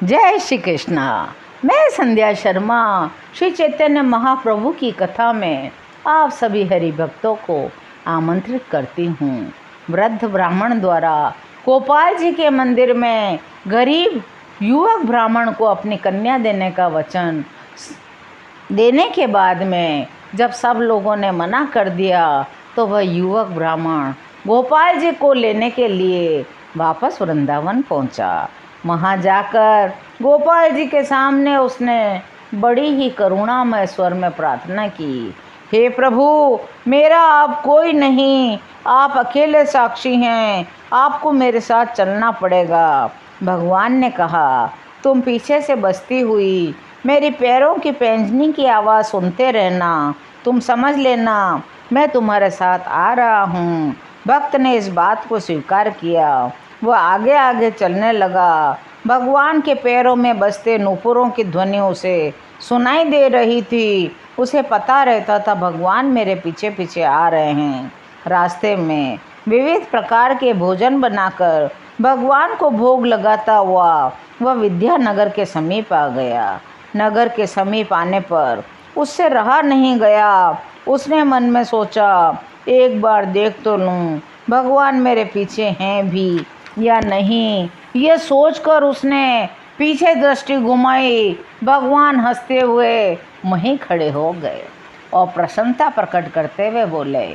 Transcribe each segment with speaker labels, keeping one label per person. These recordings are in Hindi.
Speaker 1: जय श्री कृष्णा। मैं संध्या शर्मा श्री चैतन्य महाप्रभु की कथा में आप सभी हरि भक्तों को आमंत्रित करती हूँ। वृद्ध ब्राह्मण द्वारा गोपाल जी के मंदिर में गरीब युवक ब्राह्मण को अपनी कन्या देने का वचन देने के बाद में जब सब लोगों ने मना कर दिया तो वह युवक ब्राह्मण गोपाल जी को लेने के लिए वापस वृंदावन पहुंचा। वहाँ जाकर गोपाल जी के सामने उसने बड़ी ही करुणामय स्वर में प्रार्थना की, हे प्रभु, मेरा आप कोई नहीं, आप अकेले साक्षी हैं, आपको मेरे साथ चलना पड़ेगा। भगवान ने कहा, तुम पीछे से बजती हुई मेरी पैरों की पैंजनी की आवाज़ सुनते रहना, तुम समझ लेना मैं तुम्हारे साथ आ रहा हूँ। भक्त ने इस बात को स्वीकार किया। वह आगे आगे चलने लगा। भगवान के पैरों में बजते नूपुरों की ध्वनि उसे सुनाई दे रही थी। उसे पता रहता था भगवान मेरे पीछे पीछे आ रहे हैं। रास्ते में विविध प्रकार के भोजन बनाकर भगवान को भोग लगाता हुआ वह विद्यानगर के समीप आ गया। नगर के समीप आने पर उससे रहा नहीं गया। उसने मन में सोचा, एक बार देख तो लूँ भगवान मेरे पीछे हैं भी या नहीं। यह सोचकर उसने पीछे दृष्टि घुमाई। भगवान हंसते हुए वहीं खड़े हो गए और प्रसन्नता प्रकट करते हुए बोले,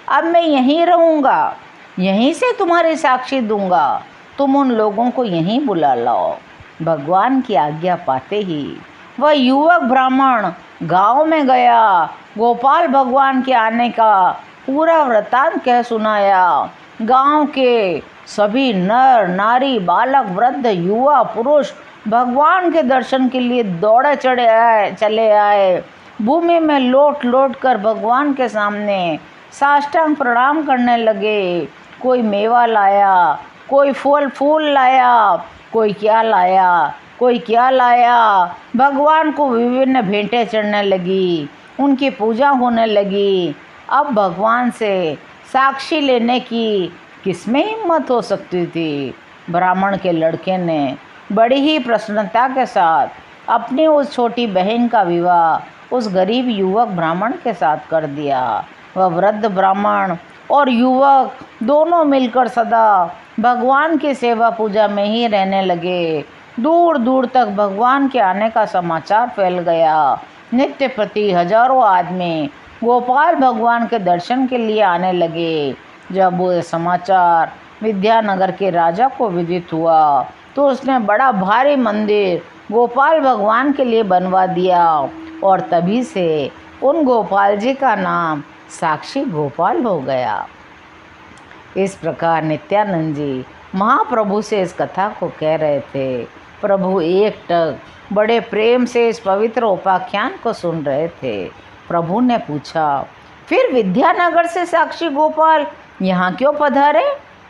Speaker 1: अब मैं यहीं रहूँगा, यहीं से तुम्हारी साक्षी दूंगा, तुम उन लोगों को यहीं बुला लाओ। भगवान की आज्ञा पाते ही वह युवक ब्राह्मण गांव में गया। गोपाल भगवान के आने का पूरा वृतांत कह सुनाया। गांव के सभी नर नारी बालक वृद्ध युवा पुरुष भगवान के दर्शन के लिए दौड़े चले आए। भूमि में लोट लोट कर भगवान के सामने साष्टांग प्रणाम करने लगे। कोई मेवा लाया, कोई फूल लाया, कोई क्या लाया। भगवान को विभिन्न भेंटें चढ़ने लगी, उनकी पूजा होने लगी। अब भगवान से साक्षी लेने की किसमें हिम्मत हो सकती थी। ब्राह्मण के लड़के ने बड़ी ही प्रसन्नता के साथ अपनी उस छोटी बहन का विवाह उस गरीब युवक ब्राह्मण के साथ कर दिया। वह वृद्ध ब्राह्मण और युवक दोनों मिलकर सदा भगवान की सेवा पूजा में ही रहने लगे। दूर दूर तक भगवान के आने का समाचार फैल गया। नित्य प्रति हजारों आदमी गोपाल भगवान के दर्शन के लिए आने लगे। जब वो समाचार विद्यानगर के राजा को विदित हुआ तो उसने बड़ा भारी मंदिर गोपाल भगवान के लिए बनवा दिया और तभी से उन गोपाल जी का नाम साक्षी गोपाल हो गया। इस प्रकार नित्यानंद जी महाप्रभु से इस कथा को कह रहे थे। प्रभु एकटक बड़े प्रेम से इस पवित्र उपाख्यान को सुन रहे थे। प्रभु ने पूछा, फिर विद्यानगर से साक्षी गोपाल यहाँ क्यों पधारे?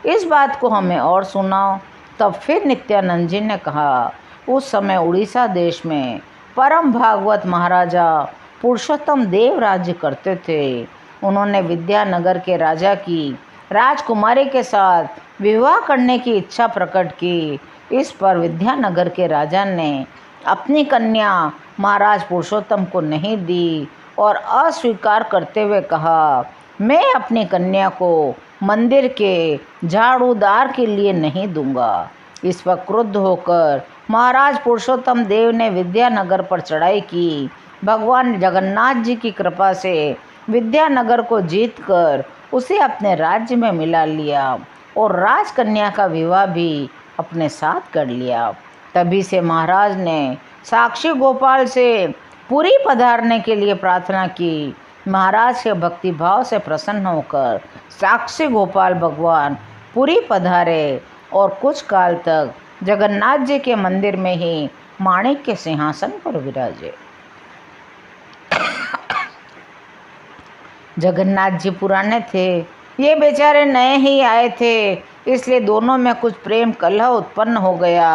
Speaker 1: इस बात को हमें और सुनाओ। तब फिर नित्यानंद जी ने कहा, उस समय उड़ीसा देश में परम भागवत महाराजा पुरुषोत्तम देव राज्य करते थे। उन्होंने विद्यानगर के राजा की राजकुमारी के साथ विवाह करने की इच्छा प्रकट की। इस पर विद्यानगर के राजा ने अपनी कन्या महाराज पुरुषोत्तम को नहीं दी और अस्वीकार करते हुए कहा, मैं अपनी कन्या को मंदिर के झाड़ूदार के लिए नहीं दूंगा। इस पर क्रुद्ध होकर महाराज पुरुषोत्तम देव ने विद्यानगर पर चढ़ाई की। भगवान जगन्नाथ जी की कृपा से विद्यानगर को जीतकर उसे अपने राज्य में मिला लिया और राजकन्या का विवाह भी अपने साथ कर लिया। तभी से महाराज ने साक्षी गोपाल से पुरी पधारने के लिए प्रार्थना की। महाराज के भक्ति भाव से प्रसन्न होकर साक्षी गोपाल भगवान पुरी पधारे और कुछ काल तक जगन्नाथ जी के मंदिर में ही माणिक के सिंहासन पर विराजे। जगन्नाथ जी पुराने थे, ये बेचारे नए ही आए थे, इसलिए दोनों में कुछ प्रेम कलह उत्पन्न हो गया।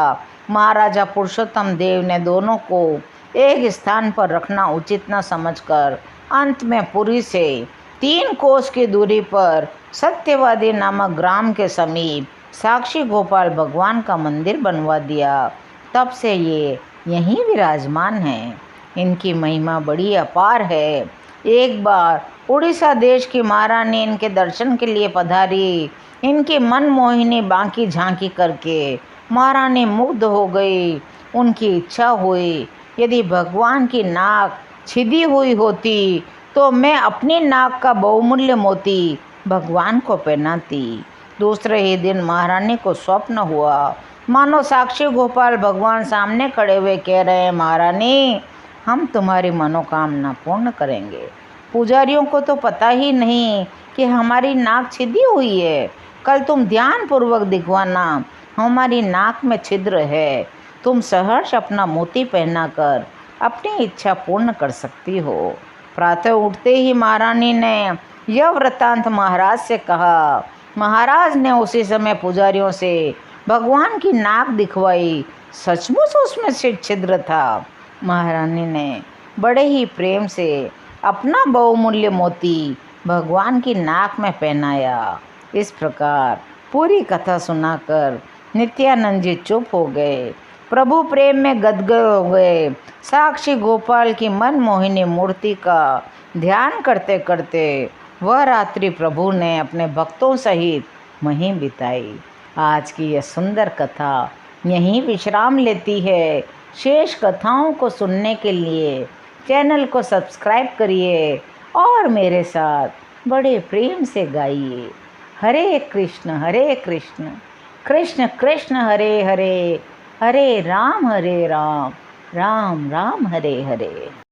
Speaker 1: महाराजा पुरुषोत्तम देव ने दोनों को एक स्थान पर रखना उचित न समझकर अंत में पुरी से 3 कोस की दूरी पर सत्यवादी नामक ग्राम के समीप साक्षी गोपाल भगवान का मंदिर बनवा दिया। तब से ये यहीं विराजमान हैं। इनकी महिमा बड़ी अपार है। एक बार उड़ीसा देश की महारानी इनके दर्शन के लिए पधारी। इनकी मन मोहिनी बांकी झांकी करके महारानी मुग्ध हो गई। उनकी इच्छा हुई, यदि भगवान की नाक छिदी हुई होती तो मैं अपनी नाक का बहुमूल्य मोती भगवान को पहनाती। दूसरे ही दिन महारानी को स्वप्न हुआ, मानो साक्षी गोपाल भगवान सामने खड़े हुए कह रहे हैं, महारानी हम तुम्हारी मनोकामना पूर्ण करेंगे। पुजारियों को तो पता ही नहीं कि हमारी नाक छिदी हुई है। कल तुम ध्यान पूर्वक दिखवाना, हमारी नाक में छिद्र है। तुम सहर्ष अपना मोती पहनाकर अपनी इच्छा पूर्ण कर सकती हो। प्रातः उठते ही महारानी ने यह वृत्तांत महाराज से कहा। महाराज ने उसी समय पुजारियों से भगवान की नाक दिखवाई। सचमुच उसमें छिद्र था। महारानी ने बड़े ही प्रेम से अपना बहुमूल्य मोती भगवान की नाक में पहनाया। इस प्रकार पूरी कथा सुनाकर नित्यानंद जी चुप हो गए। प्रभु प्रेम में गदगद हो गए। साक्षी गोपाल की मन मोहिनी मूर्ति का ध्यान करते करते वह रात्रि प्रभु ने अपने भक्तों सहित वहीं बिताई। आज की यह सुंदर कथा यहीं विश्राम लेती है। शेष कथाओं को सुनने के लिए चैनल को सब्सक्राइब करिए और मेरे साथ बड़े प्रेम से गाइए। हरे कृष्ण कृष्ण कृष्ण हरे हरे, हरे राम राम राम हरे हरे।